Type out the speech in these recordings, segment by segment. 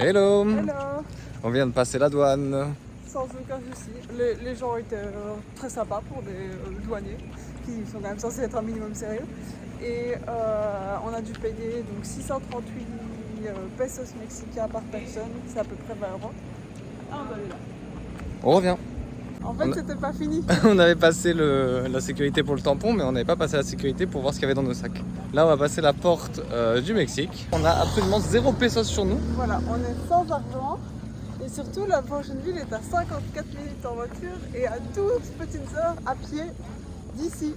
Hello! Hello. On vient de passer la douane. Sans aucun souci. Les gens étaient très sympas pour des douaniers qui sont quand même censés être un minimum sérieux. Et on a dû payer donc 638 pesos mexicains par personne, c'est à peu près 20 euros. Ah, on va aller là. On revient. En fait, c'était pas fini. On avait passé la sécurité pour le tampon, mais on n'avait pas passé la sécurité pour voir ce qu'il y avait dans nos sacs. Là, on va passer la porte du Mexique. On a absolument 0 pesos sur nous. Voilà, on est sans argent. Et surtout, la prochaine ville est à 54 minutes en voiture et à 12 petites heures à pied d'ici.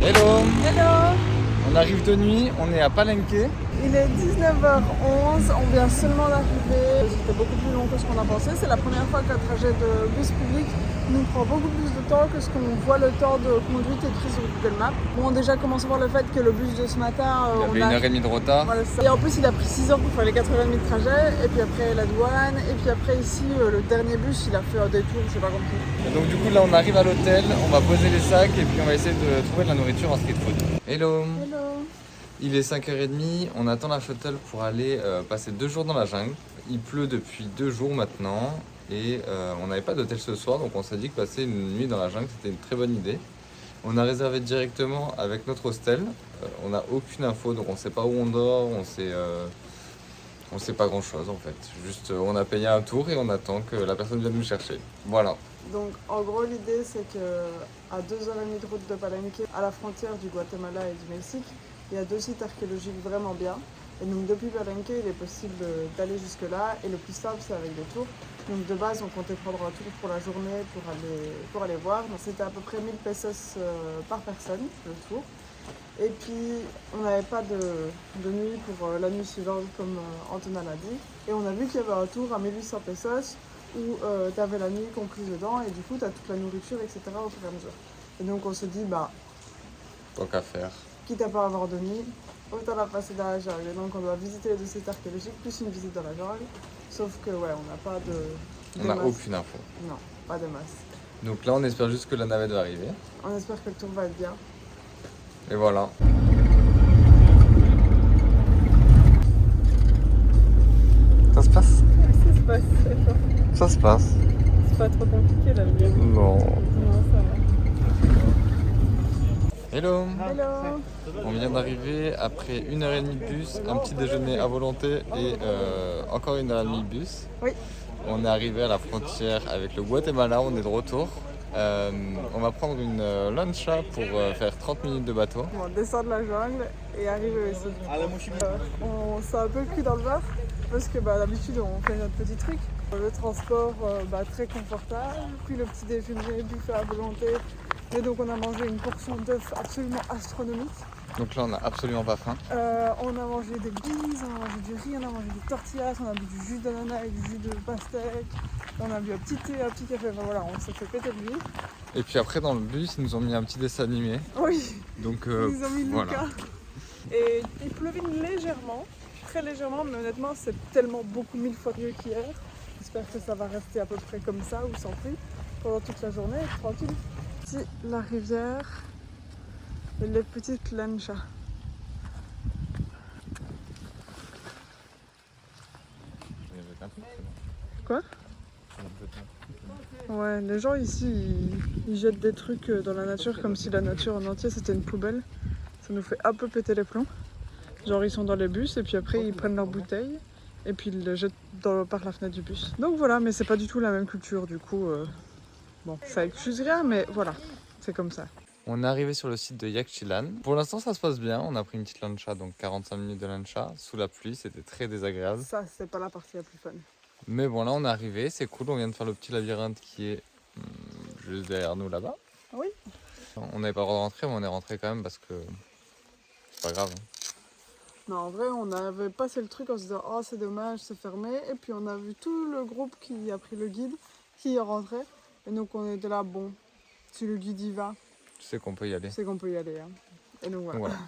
Hello! Hello! On arrive de nuit, on est à Palenque. Il est 19h11, on vient seulement d'arriver. C'était beaucoup plus long que ce qu'on a pensé. C'est la première fois qu'un trajet de bus public nous prend beaucoup plus de temps que ce qu'on voit le temps de conduite écrit sur Google Maps. Bon, déjà commence par le fait que le bus de ce matin, Il y avait 1h30 de retard. Voilà, ça. Et en plus, il a pris 6 heures pour faire les 4h30 de trajet. Et puis après la douane. Et puis après ici, le dernier bus, il a fait un détour, je sais pas compris. Et donc du coup là on arrive à l'hôtel, on va poser les sacs et puis on va essayer de trouver de la nourriture en street food. Hello! Hello! Il est 5h30, on attend la shuttle pour aller passer 2 jours dans la jungle. Il pleut depuis 2 jours maintenant et on n'avait pas d'hôtel ce soir, donc on s'est dit que passer une nuit dans la jungle c'était une très bonne idée. On a réservé directement avec notre hostel, on n'a aucune info, donc on ne sait pas où on dort, on sait pas grand chose en fait. Juste on a payé un tour et on attend que la personne vienne nous chercher. Voilà. Donc en gros l'idée c'est que à 2h30 de route de Palenque, à la frontière du Guatemala et du Mexique, il y a 2 sites archéologiques vraiment bien. Et donc depuis Palenque, il est possible d'aller jusque là et le plus simple c'est avec des tours. Donc de base on comptait prendre un tour pour la journée pour aller voir. Donc c'était à peu près 1000 pesos par personne le tour. Et puis on n'avait pas de nuit pour la nuit suivante comme Antonin l'a dit. Et on a vu qu'il y avait un tour à 1800 pesos où tu avais la nuit comprise dedans et du coup tu as toute la nourriture, etc. au fur et à mesure. Et donc on se dit, bah, Tant qu'à faire. quitte à pas avoir de nuit, autant la passer dans la jungle. Et donc on doit visiter les 2 sites archéologiques plus une visite dans la jungle. Sauf que ouais, on n'a pas de On n'a masse. aucune info. Non, pas de masse. Donc là on espère juste que la navette va arriver. On espère que le tour va être bien. Et voilà. Ça se passe? Ça se passe. Ça se passe. C'est pas trop compliqué la vie. Non. Non, ça va. Hello. Hello. On vient d'arriver après 1h30 de bus, un petit déjeuner à volonté et encore 1h30 de bus. Oui. On est arrivé à la frontière avec le Guatemala, on est de retour. On va prendre une lancha pour faire 30 minutes de bateau. On descend de la jungle et arrive ici. On s'est un peu pris dans le bar parce que d'habitude on fait notre petit truc. Le transport très confortable, puis le petit déjeuner buffet à volonté. Et donc on a mangé une portion d'œufs absolument astronomique. Donc là on n'a absolument pas faim. On a mangé des bises, on a mangé du riz, on a mangé des tortillas, on a bu du jus d'ananas et du jus de pastèque. On a bu un petit thé, un petit café, enfin voilà, on s'est fait péter de vie. Et puis après dans le bus ils nous ont mis un petit dessin animé. Oui, Donc ils ont mis voilà. Lucas. Et il pleuvait légèrement, très légèrement, mais honnêtement c'est tellement beaucoup 1000 fois mieux qu'hier. J'espère que ça va rester à peu près comme ça ou sans pluie pendant toute la journée, tranquille. Ici la rivière et les petites lanchas. Quoi? Ouais, les gens ici, ils jettent des trucs dans la nature comme si la nature en entier c'était une poubelle. Ça nous fait un peu péter les plombs. Genre ils sont dans les bus et puis après ils prennent leurs bouteilles et puis ils les jettent par la fenêtre du bus. Donc voilà, mais c'est pas du tout la même culture du coup. Bon, ça excuse rien, mais voilà, c'est comme ça. On est arrivé sur le site de Yaxchilan. Pour l'instant ça se passe bien, on a pris une petite lancha, donc 45 minutes de lancha, sous la pluie, c'était très désagréable. Ça, c'est pas la partie la plus fun. Mais bon là on est arrivé, c'est cool, on vient de faire le petit labyrinthe qui est juste derrière nous là-bas. Oui. On n'avait pas le droit de rentrer, mais on est rentré quand même parce que c'est pas grave. Non, en vrai, on avait passé le truc en se disant oh c'est dommage, c'est fermé. Et puis on a vu tout le groupe qui a pris le guide, qui est rentré. Et donc on était là, bon, si le guide y va, Tu sais qu'on peut y aller. c'est qu'on peut y aller. Hein. Et donc voilà. Donc voilà.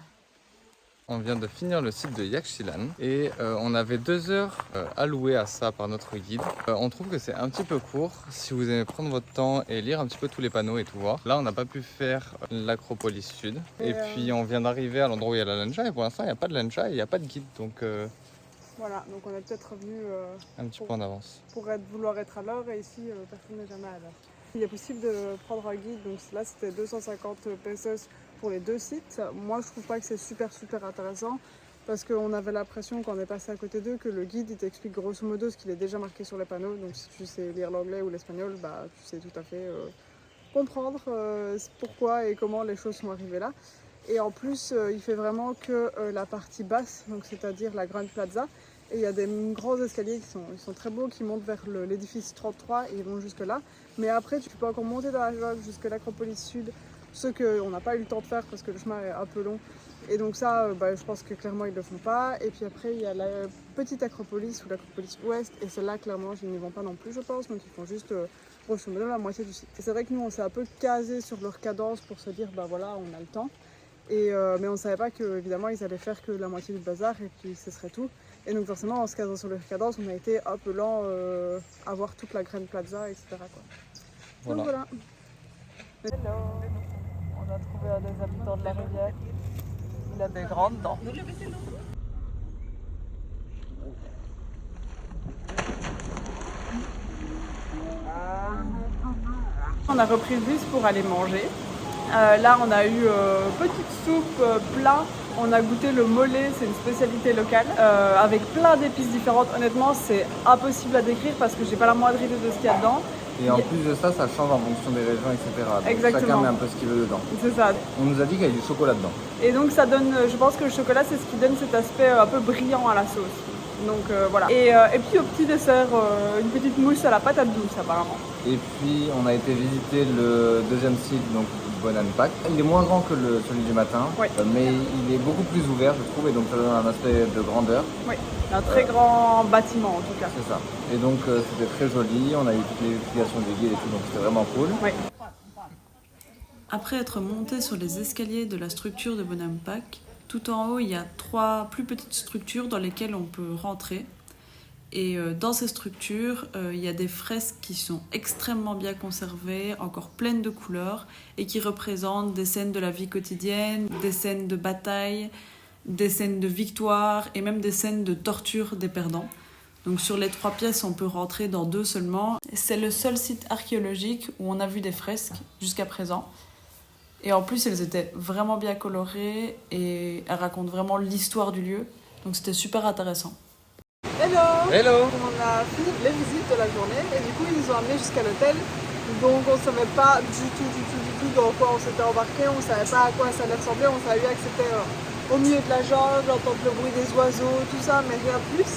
On vient de finir le site de Yaxchilan et on avait 2 heures allouées à ça par notre guide. On trouve que c'est un petit peu court si vous aimez prendre votre temps et lire un petit peu tous les panneaux et tout voir. Là, on n'a pas pu faire l'Acropolis Sud. Et puis, on vient d'arriver à l'endroit où il y a la lancha et pour l'instant, il n'y a pas de lancha et il n'y a pas de guide. Donc, voilà, donc on est peut-être revenu un petit peu en avance. Pour vouloir être à l'heure et ici, personne n'est jamais à l'heure. Il est possible de prendre un guide, donc là c'était 250 pesos pour les 2 sites. Moi je trouve pas que c'est super intéressant parce qu'on avait l'impression quand on est passé à côté d'eux que le guide il t'explique grosso modo ce qu'il est déjà marqué sur les panneaux. Donc si tu sais lire l'anglais ou l'espagnol, bah, tu sais tout à fait comprendre pourquoi et comment les choses sont arrivées là. Et en plus il fait vraiment que la partie basse, donc c'est-à-dire la Grande Plaza. Et il y a des grands escaliers qui sont très beaux, qui montent vers l'édifice 33 et ils vont jusque là. Mais après, tu peux encore monter dans la jungle jusque l'Acropolis Sud, ce qu'on n'a pas eu le temps de faire parce que le chemin est un peu long. Et donc ça, je pense que clairement, ils ne le font pas. Et puis après, il y a la petite Acropolis ou l'Acropolis Ouest. Et celle-là, clairement, ils n'y vont pas non plus, je pense. Donc ils font juste, grosso modo, la moitié du site. Et c'est vrai que nous, on s'est un peu casé sur leur cadence pour se dire, voilà, on a le temps. Mais on ne savait pas qu'évidemment, ils allaient faire que la moitié du bazar et puis ce serait tout. Et donc forcément, en se casant sur leur cadence, on a été un peu lent à voir toute la Grande Plaza, etc. Quoi. Voilà. Donc voilà. Hello. On a trouvé un des habitants de la rivière. Il a des grandes dents. On a repris le bus pour aller manger. Là, on a eu petite soupe, plat. On a goûté le mollet, c'est une spécialité locale, avec plein d'épices différentes. Honnêtement, c'est impossible à décrire parce que j'ai pas la moindre idée de ce qu'il y a dedans. Et en plus de ça, ça change en fonction des régions, etc. Donc exactement. Chacun met un peu ce qu'il veut dedans. C'est ça. On nous a dit qu'il y avait du chocolat dedans. Et donc ça donne, je pense que le chocolat, c'est ce qui donne cet aspect un peu brillant à la sauce. Donc voilà. Et puis au petit dessert, une petite mousse à la patate douce apparemment. Et puis on a été visiter le deuxième site, donc Bonampak. Il est moins grand que celui du matin, oui. Mais il est beaucoup plus ouvert, je trouve, et donc ça donne un aspect de grandeur. Oui, un très grand bâtiment en tout cas. C'est ça. Et donc c'était très joli, on a eu toutes les explications du guide et tout, donc c'était vraiment cool. Oui. Après être monté sur les escaliers de la structure de Bonampak, tout en haut, il y a 3 plus petites structures dans lesquelles on peut rentrer. Et dans ces structures, il y a des fresques qui sont extrêmement bien conservées, encore pleines de couleurs, et qui représentent des scènes de la vie quotidienne, des scènes de bataille, des scènes de victoire, et même des scènes de torture des perdants. Donc sur les 3 pièces, on peut rentrer dans 2 seulement. C'est le seul site archéologique où on a vu des fresques jusqu'à présent. Et en plus, elles étaient vraiment bien colorées et elles racontent vraiment l'histoire du lieu. Donc c'était super intéressant. Hello! Hello! On a fini les visites de la journée et du coup ils nous ont amenés jusqu'à l'hôtel. Donc on ne savait pas du tout dans quoi on s'était embarqué, on ne savait pas à quoi ça allait ressembler, on savait bien que c'était au milieu de la jungle, entendre le bruit des oiseaux, tout ça, mais rien de plus.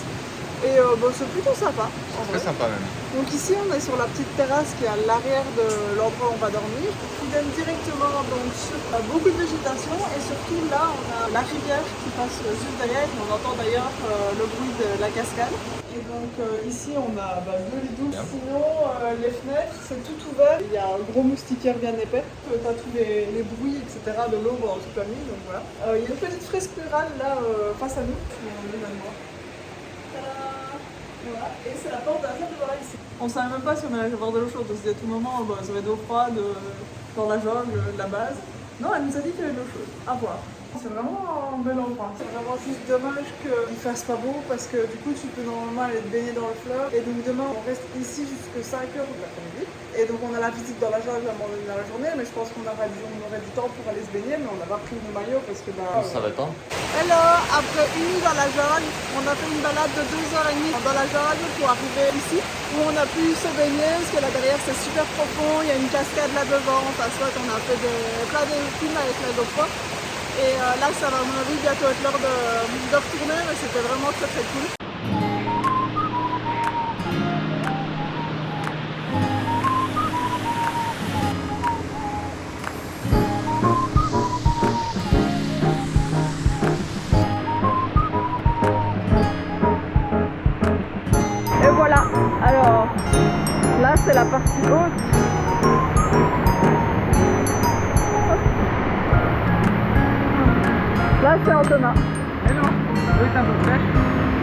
Et c'est plutôt sympa. Très sympa même. Donc ici on est sur la petite terrasse qui est à l'arrière de l'endroit où on va dormir, qui donne directement donc, sur beaucoup de végétation et surtout là on a la rivière qui passe juste derrière, on entend d'ailleurs le bruit de la cascade. Et donc ici on a de lit douce, sinon les fenêtres c'est tout ouvert, il y a un gros moustiquaire bien épais, t'as tous les bruits etc. de l'eau en toute la nuit, donc voilà. Il y a une petite fresque murale là face à nous, on est là. Voilà. Et c'est la porte d'un de voilà ici. On savait même pas si on allait avoir de l'eau chaude, on se dit à tout moment, ça va être d'eau froide dans la jungle, la base. Non, elle nous a dit qu'il y avait de l'eau chaude. À voir. C'est vraiment un bel endroit. C'est vraiment juste dommage qu'il fasse pas beau parce que du coup tu peux normalement aller te baigner dans le fleuve. Et donc demain on reste ici jusqu'à 5h de l'après-midi. Et donc on a la visite dans la jungle à un moment donné dans la journée, mais je pense qu'on aurait du temps pour aller se baigner, mais on n'a pas pris nos maillots parce que Ça va pas. Hello, après une nuit dans la jungle, on a fait une balade de 2h30 dans la jungle pour arriver ici où on a pu se baigner parce que là derrière c'est super profond, il y a une cascade là devant, on a fait plein de films avec la GoPro. Et là ça va à mon avis bientôt être l'heure de retourner, mais c'était vraiment très cool. Et voilà, alors là c'est la partie haute. Là c'est Antona. L'eau est un peu fraîche.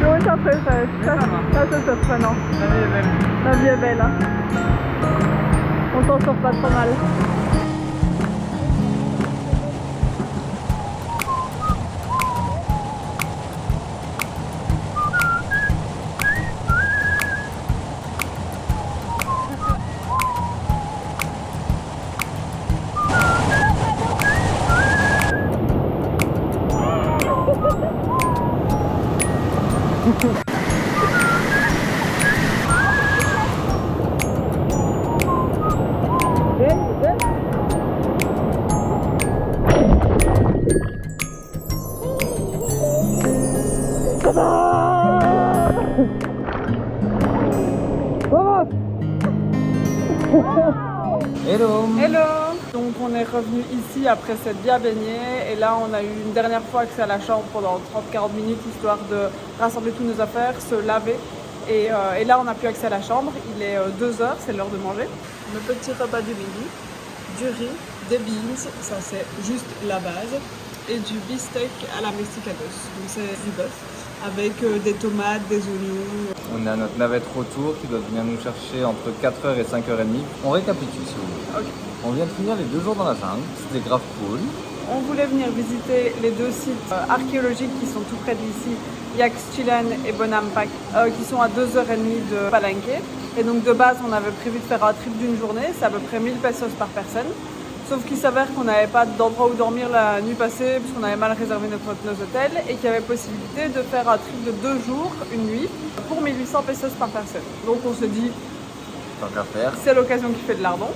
L'eau est un peu fraîche. Ça c'est surprenant. La vie est belle. La vie est belle. Hein. On s'en sort pas trop mal. Hello. Hello. Donc on est revenu ici après cette bien baignée et là on a eu une dernière fois accès à la chambre pendant 30-40 minutes histoire de rassembler toutes nos affaires, se laver et là on n'a plus accès à la chambre. Il est 2h, c'est l'heure de manger. Le petit repas du midi, du riz, des beans, ça c'est juste la base, et du beefsteak à la mexicanos, donc c'est du bœuf avec des tomates, des oignons. On a notre navette retour qui doit venir nous chercher entre 4h et 5h30. On récapitule si vous voulez. Ok. On vient de finir les 2 jours dans la jungle, c'était grave cool. On voulait venir visiter les 2 sites archéologiques qui sont tout près d'ici, Yaxchilan et Bonampak, qui sont à 2h30 de Palenque. Et donc de base, on avait prévu de faire un trip d'une journée, c'est à peu près 1000 pesos par personne. Sauf qu'il s'avère qu'on n'avait pas d'endroit où dormir la nuit passée, puisqu'on avait mal réservé nos hôtels, et qu'il y avait possibilité de faire un trip de 2 jours, une nuit, pour 1800 pesos par personne. Donc on se dit, Tant qu'à faire. c'est l'occasion qui fait de lardon.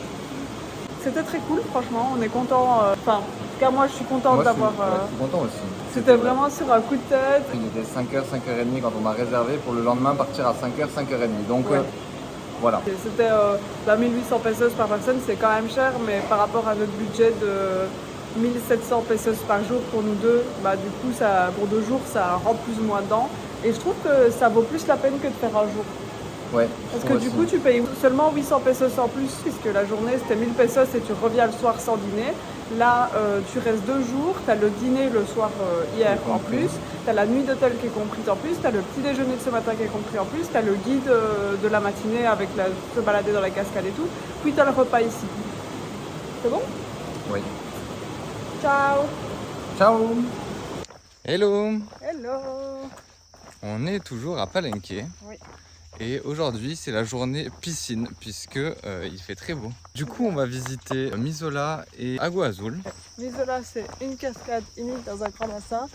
C'était très cool, franchement, on est content. Enfin, en tout cas, moi je suis contente d'avoir. Je suis content aussi. C'était vraiment sur un coup de tête. Il était 5h, 5h30 quand on a réservé pour le lendemain partir à 5h, 5h30. Donc Ouais. voilà. C'était 1800 pesos par personne, c'est quand même cher, mais par rapport à notre budget de 1700 pesos par jour pour nous deux, bah, du coup, ça, pour 2 jours, ça rentre plus ou moins dedans. Et je trouve que ça vaut plus la peine que de faire un jour. Ouais. Parce que du coup, tu payes seulement 800 pesos en plus, puisque la journée c'était 1000 pesos et tu reviens le soir sans dîner. Là, tu restes 2 jours, tu as le dîner le soir hier en plus, tu as la nuit d'hôtel qui est comprise en plus, tu as le petit déjeuner de ce matin qui est compris en plus, tu as le guide de la matinée avec se balader dans la cascade et tout, puis tu as le repas ici. C'est bon? Oui. Ciao! Ciao. Hello. Hello! On est toujours à Palenque. Oui. Et aujourd'hui, c'est la journée piscine, puisque il fait très beau. Du coup, on va visiter Misola et Agua Azul. Misola, c'est une cascade unique dans un grand bassin.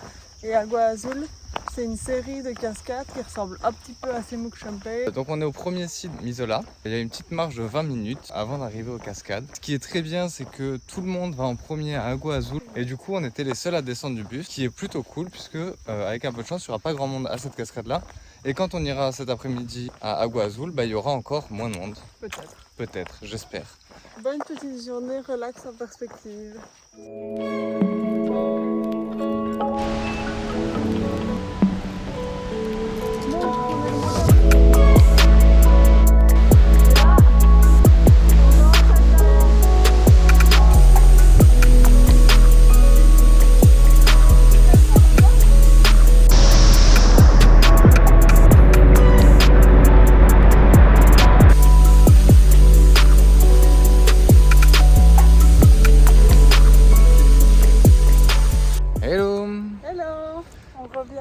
Et Agua Azul, c'est une série de cascades qui ressemble un petit peu à Semuc Champey. Donc on est au premier site Misola. Il y a une petite marche de 20 minutes avant d'arriver aux cascades. Ce qui est très bien, c'est que tout le monde va en premier à Agua Azul. Et du coup, on était les seuls à descendre du bus, ce qui est plutôt cool, puisque avec un peu de chance, il n'y aura pas grand monde à cette cascade-là. Et quand on ira cet après-midi à Agua Azul, bah, il y aura encore moins de monde. Peut-être. Peut-être, j'espère. Bonne petite journée, relax en perspective.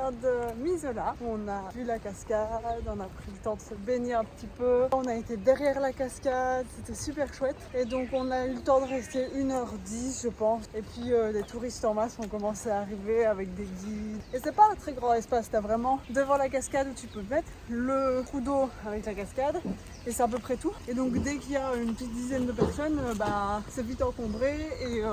De Misola. On a vu la cascade, on a pris le temps de se baigner un petit peu. On a été derrière la cascade, c'était super chouette. Et donc on a eu le temps de rester 1h10 je pense. Et puis des touristes en masse ont commencé à arriver avec des guides. Et c'est pas un très grand espace, t'as vraiment devant la cascade où tu peux mettre le trou d'eau avec la cascade. Et c'est à peu près tout. Et donc dès qu'il y a une petite dizaine de personnes, bah, c'est vite encombré et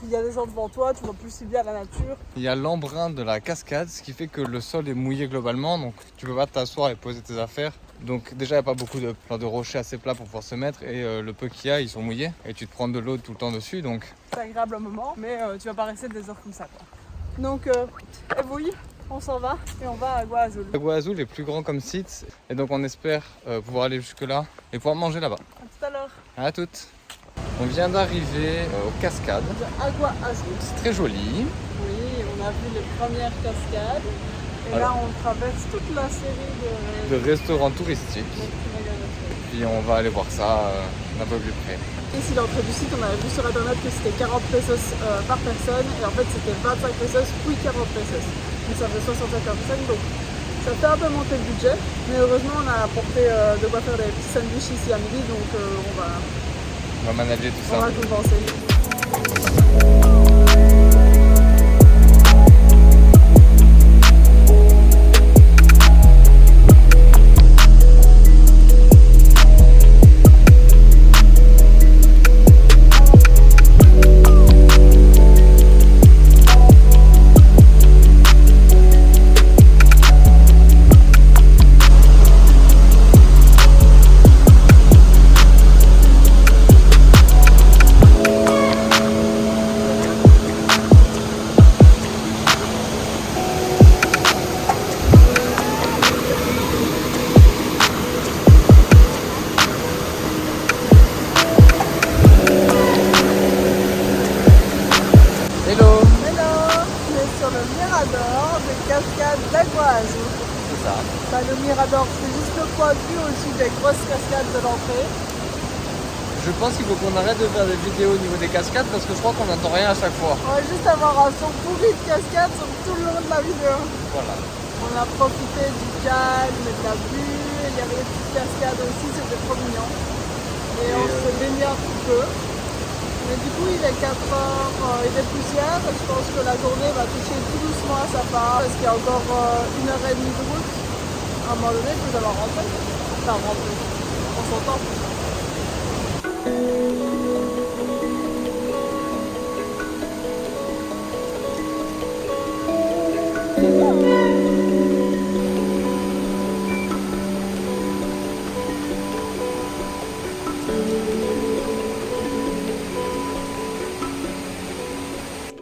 il y a des gens devant toi, tu vois plus si bien la nature. Il y a l'embrun de la cascade, ce qui fait que le sol est mouillé globalement, donc tu peux pas t'asseoir et poser tes affaires. Donc déjà il n'y a pas beaucoup de rochers assez plats pour pouvoir se mettre et le peu qu'il y a ils sont mouillés et tu te prends de l'eau tout le temps dessus donc... C'est agréable un moment mais tu vas pas rester des heures comme ça quoi. Donc oui, on s'en va et on va à Agua Azul. Agua Azul est plus grand comme site et donc on espère pouvoir aller jusque là et pouvoir manger là-bas. À tout à l'heure. À toutes. On vient d'arriver aux cascades. Agua Azul. C'est très joli. Oui, on a vu les premières cascades. Et là, on traverse toute la série de restaurants touristiques. Puis on va aller voir ça d'un peu plus près. Ici, l'entrée du site, on avait vu sur internet que c'était 40 pesos par personne. Et en fait, c'était 25 pesos puis 40 pesos. Donc ça fait 65 par personne. Donc ça fait un peu monter le budget. Mais heureusement, on a apporté de quoi faire des petits sandwichs ici à midi. Donc on va manager tout ça. On va compenser. Le Mirador, c'est juste le point de vue au-dessus des grosses cascades de l'entrée. Je pense qu'il faut qu'on arrête de faire des vidéos au niveau des cascades parce que je crois qu'on n'entend rien à chaque fois. On va juste avoir un son pourri de cascade sur tout le long de la vidéo. Voilà. On a profité du calme et de la vue. Il y avait des petites cascades aussi, c'était trop mignon. Et on se baignait un petit peu. Mais du coup, il est 4 heures, il est poussière. Je pense que la journée va toucher tout doucement à sa part. Parce qu'il y a encore 1h30 de route. À un moment donné, il faut savoir rentrer. Enfin, rentrer. On s'entend.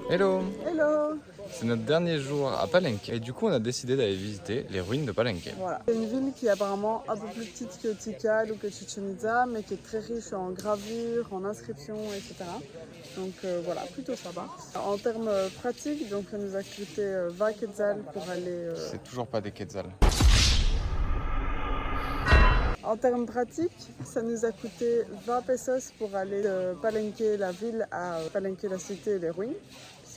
Hello! Hello! C'est notre dernier jour à Palenque et du coup on a décidé d'aller visiter les ruines de Palenque. Voilà. C'est une ville qui est apparemment un peu plus petite que Tikal ou que Chichen Itza, mais qui est très riche en gravures, en inscriptions, etc. Donc voilà, plutôt sympa. En termes pratiques, donc ça nous a coûté 20 quetzals pour aller... C'est toujours pas des quetzals. En termes pratiques, ça nous a coûté 20 pesos pour aller de Palenque, la ville, à Palenque, la cité et les ruines.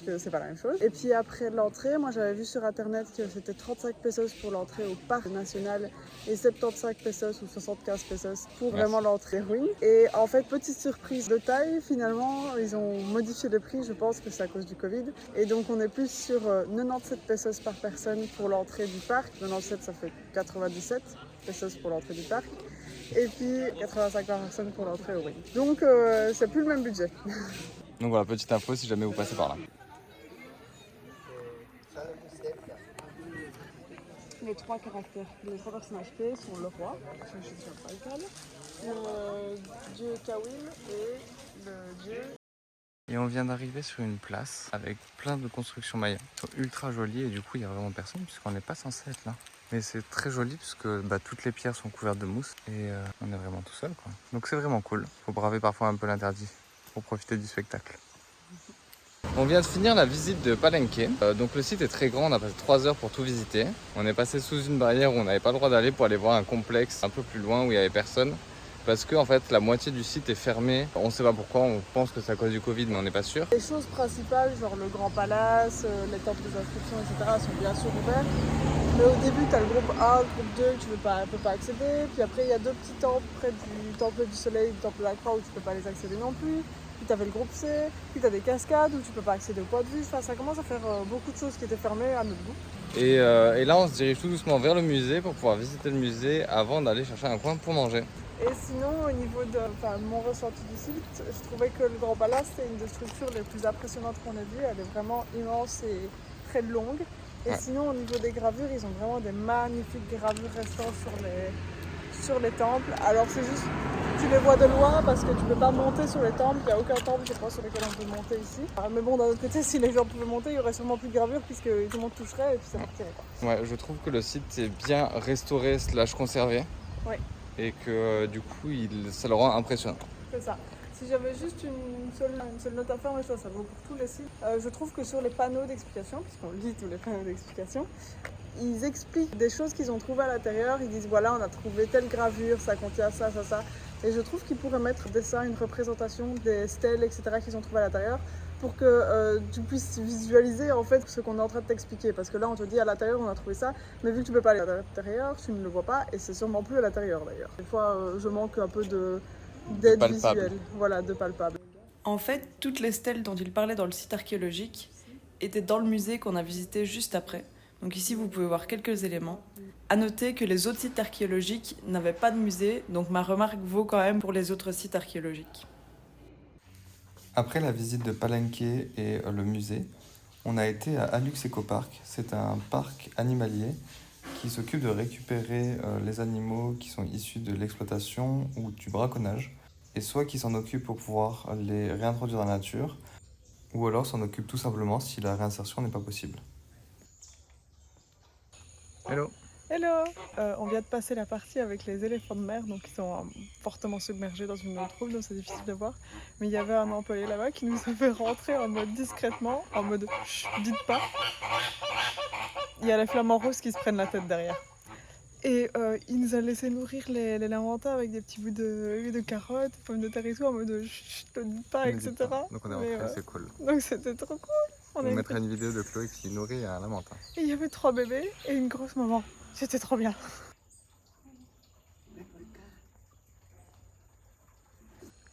Que c'est pas la même chose. Et puis après l'entrée, moi j'avais vu sur internet que c'était 35 pesos pour l'entrée au parc national et 75 pesos ou 75 pesos pour vraiment l'entrée ruine. Et en fait, petite surprise de taille, finalement ils ont modifié le prix, je pense que c'est à cause du Covid. Et donc on est plus sur 97 pesos par personne pour l'entrée du parc. 97 ça fait 97 pesos pour l'entrée du parc. Et puis 85 par personne pour l'entrée aux ruines. Donc c'est plus le même budget. Donc voilà, petite info si jamais vous passez par là. Les 3 caractères, les 3 personnages clés sont le roi, le dieu Kawin et le dieu... Et on vient d'arriver sur une place avec plein de constructions mayas. Elles sont ultra jolies et du coup il n'y a vraiment personne puisqu'on n'est pas censé être là. Mais c'est très joli puisque toutes les pierres sont couvertes de mousse et on est vraiment tout seul, quoi. Donc c'est vraiment cool. Faut braver parfois un peu l'interdit pour profiter du spectacle. On vient de finir la visite de Palenque. Donc le site est très grand, on a passé 3 heures pour tout visiter. On est passé sous une barrière où on n'avait pas le droit d'aller pour aller voir un complexe un peu plus loin où il n'y avait personne. Parce que en fait la moitié du site est fermée. On ne sait pas pourquoi, on pense que c'est à cause du Covid mais on n'est pas sûr. Les choses principales, genre le Grand Palace, les temples des inscriptions, etc. sont bien sûr ouverts. Mais au début, tu as le groupe 1, le groupe 2 que tu ne peux pas accéder. Puis après, il y a 2 petits temples près du temple du soleil, du temple de la croix où tu ne peux pas les accéder non plus. Puis tu avais le groupe C, puis tu as des cascades où tu ne peux pas accéder au point de vue. Enfin, ça commence à faire beaucoup de choses qui étaient fermées à notre goût. Et là, on se dirige tout doucement vers le musée pour pouvoir visiter le musée avant d'aller chercher un coin pour manger. Et sinon, au niveau de mon ressenti du site, je trouvais que le Grand Palace, c'est une des structures les plus impressionnantes qu'on ait vues. Elle est vraiment immense et très longue. Et sinon, au niveau des gravures, ils ont vraiment des magnifiques gravures restant sur les temples. Alors c'est juste, tu les vois de loin parce que tu peux pas monter sur les temples. Il n'y a aucun temple, je crois, sur lequel on peut monter ici. Mais bon, d'un autre côté, si les gens pouvaient monter, il y aurait sûrement plus de gravures puisque tout le monde toucherait et puis ça partirait, quoi. Ouais, je trouve que le site est bien restauré / conservé. Ouais. Et que du coup, ça le rend impressionnant. C'est ça. Si j'avais juste une seule note à faire, mais ça vaut pour tous les sites, je trouve que sur les panneaux d'explication, puisqu'on lit tous les panneaux d'explication, ils expliquent des choses qu'ils ont trouvées à l'intérieur. Ils disent voilà, on a trouvé telle gravure, ça contient ça, ça, ça. Et je trouve qu'ils pourraient mettre des dessins, une représentation des stèles, etc. qu'ils ont trouvées à l'intérieur pour que tu puisses visualiser en fait ce qu'on est en train de t'expliquer. Parce que là, on te dit à l'intérieur, on a trouvé ça, mais vu que tu peux pas aller à l'intérieur, tu ne le vois pas et c'est sûrement plus à l'intérieur d'ailleurs. Des fois, je manque un peu d'aide visuelle, voilà, de palpable. En fait, toutes les stèles dont il parlait dans le site archéologique étaient dans le musée qu'on a visité juste après. Donc ici, vous pouvez voir quelques éléments. À noter que les autres sites archéologiques n'avaient pas de musée, donc ma remarque vaut quand même pour les autres sites archéologiques. Après la visite de Palenque et le musée, on a été à Alux Ecopark. C'est un parc animalier qui s'occupe de récupérer les animaux qui sont issus de l'exploitation ou du braconnage, et soit qui s'en occupe pour pouvoir les réintroduire dans la nature, ou alors s'en occupe tout simplement si la réinsertion n'est pas possible. Hello. Hello. On vient de passer la partie avec les éléphants de mer, donc ils sont fortement submergés dans une eau trouble, donc c'est difficile de voir. Mais il y avait un employé là-bas qui nous a fait rentrer en mode discrètement, en mode chut, dites pas. Il y a les flamants roses qui se prennent la tête derrière. Et il nous a laissé nourrir les lamentins avec des petits bouts de carottes, pommes de terre et tout, en mode chut, ne dites pas, etc. Donc on est rentré, c'est cool. Donc c'était trop cool. On mettra une vidéo de Chloé qui nourrit un lamentin. Et il y avait 3 bébés et une grosse maman. C'était trop bien.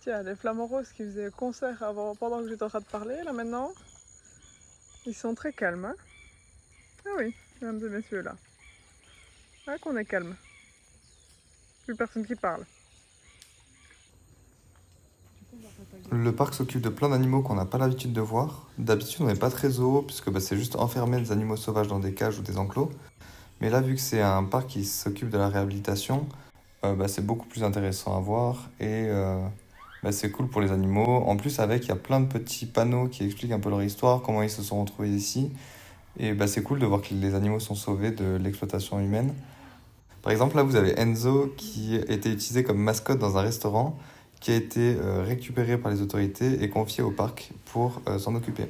Tiens, les flamants roses qui faisaient concert pendant que j'étais en train de parler, là maintenant, ils sont très calmes. Hein, ah oui, mesdames et messieurs, là. Ah, qu'on est calme. Plus personne qui parle. Le parc s'occupe de plein d'animaux qu'on n'a pas l'habitude de voir. D'habitude, on n'est pas très zoo, puisque c'est juste enfermer des animaux sauvages dans des cages ou des enclos. Mais là, vu que c'est un parc qui s'occupe de la réhabilitation, c'est beaucoup plus intéressant à voir et c'est cool pour les animaux. En plus, il y a plein de petits panneaux qui expliquent un peu leur histoire, comment ils se sont retrouvés ici. Et c'est cool de voir que les animaux sont sauvés de l'exploitation humaine. Par exemple, là, vous avez Enzo qui était utilisé comme mascotte dans un restaurant, qui a été récupéré par les autorités et confié au parc pour s'en occuper.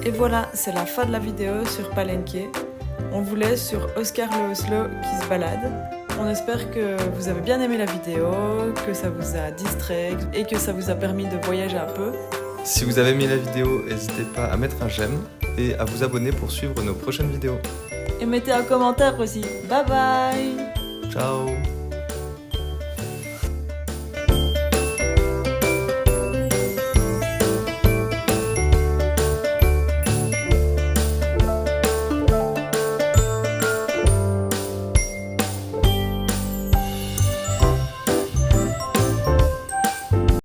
Et voilà, c'est la fin de la vidéo sur Palenque. On vous laisse sur Oscar le Oslo qui se balade. On espère que vous avez bien aimé la vidéo, que ça vous a distrait et que ça vous a permis de voyager un peu. Si vous avez aimé la vidéo, n'hésitez pas à mettre un j'aime et à vous abonner pour suivre nos prochaines vidéos. Et mettez un commentaire aussi. Bye bye! Ciao!